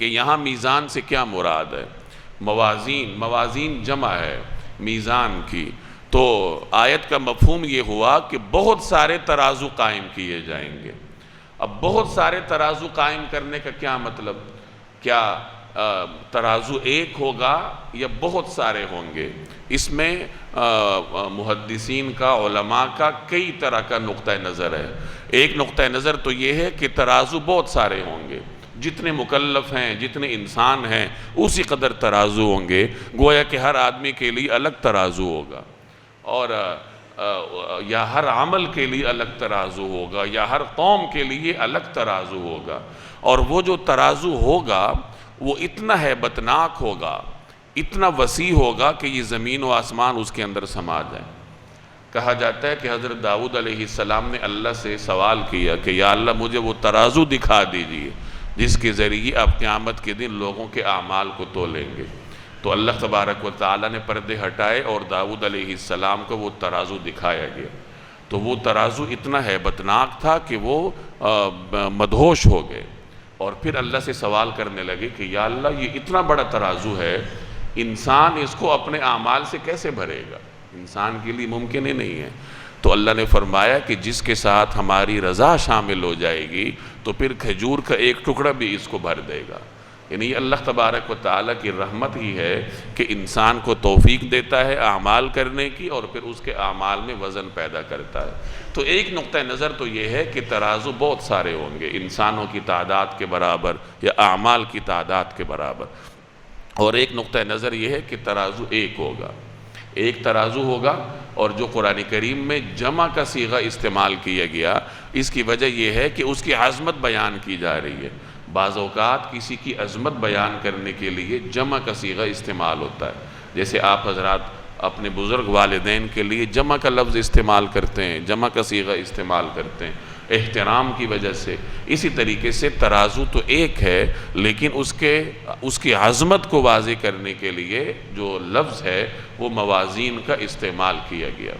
کہ یہاں میزان سے کیا مراد ہے؟ موازین جمع ہے میزان کی، تو آیت کا مفہوم یہ ہوا کہ بہت سارے ترازو قائم کیے جائیں گے۔ اب بہت سارے ترازو قائم کرنے کا کیا مطلب؟ کیا ترازو ایک ہوگا یا بہت سارے ہوں گے؟ اس میں محدثین کا، علماء کا کئی طرح کا نقطہ نظر ہے۔ ایک نقطہ نظر تو یہ ہے کہ ترازو بہت سارے ہوں گے، جتنے مکلف ہیں، جتنے انسان ہیں اسی قدر ترازو ہوں گے، گویا کہ ہر آدمی کے لیے الگ ترازو ہوگا، اور یا ہر عمل کے لیے الگ ترازو ہوگا، یا ہر قوم کے لیے الگ ترازو ہوگا، اور وہ جو ترازو ہوگا وہ اتنا ہیبت ناک ہوگا، اتنا وسیع ہوگا کہ یہ زمین و آسمان اس کے اندر سما جائیں۔ کہا جاتا ہے کہ حضرت داؤد علیہ السلام نے اللہ سے سوال کیا کہ یا اللہ مجھے وہ ترازو دکھا دیجئے جس کے ذریعے آپ قیامت کے دن لوگوں کے اعمال کو تولیں گے۔ تو اللہ تبارک و تعالیٰ نے پردے ہٹائے اور داؤد علیہ السلام کو وہ ترازو دکھایا گیا۔ تو وہ ترازو اتنا ہیبت ناک تھا کہ وہ مدہوش ہو گئے، اور پھر اللہ سے سوال کرنے لگے کہ یا اللہ یہ اتنا بڑا ترازو ہے، انسان اس کو اپنے اعمال سے کیسے بھرے گا؟ انسان کے لیے ممکن ہی نہیں ہے۔ تو اللہ نے فرمایا کہ جس کے ساتھ ہماری رضا شامل ہو جائے گی تو پھر کھجور کا ایک ٹکڑا بھی اس کو بھر دے گا۔ یعنی یہ اللہ تبارک و تعالیٰ کی رحمت ہی ہے کہ انسان کو توفیق دیتا ہے اعمال کرنے کی، اور پھر اس کے اعمال میں وزن پیدا کرتا ہے۔ تو ایک نقطہ نظر تو یہ ہے کہ ترازو بہت سارے ہوں گے، انسانوں کی تعداد کے برابر یا اعمال کی تعداد کے برابر، اور ایک نقطہ نظر یہ ہے کہ ترازو ایک ہوگا، ایک ترازو ہوگا۔ اور جو قرآن کریم میں جمع کا صیغہ استعمال کیا گیا، اس کی وجہ یہ ہے کہ اس کی عظمت بیان کی جا رہی ہے۔ بعض اوقات کسی کی عظمت بیان کرنے کے لیے جمع کا صیغہ استعمال ہوتا ہے، جیسے آپ حضرات اپنے بزرگ والدین کے لیے جمع کا لفظ استعمال کرتے ہیں، جمع کا صیغہ استعمال کرتے ہیں احترام کی وجہ سے۔ اسی طریقے سے ترازو تو ایک ہے، لیکن اس کی عظمت کو واضح کرنے کے لیے جو لفظ ہے وہ موازین کا استعمال کیا گیا۔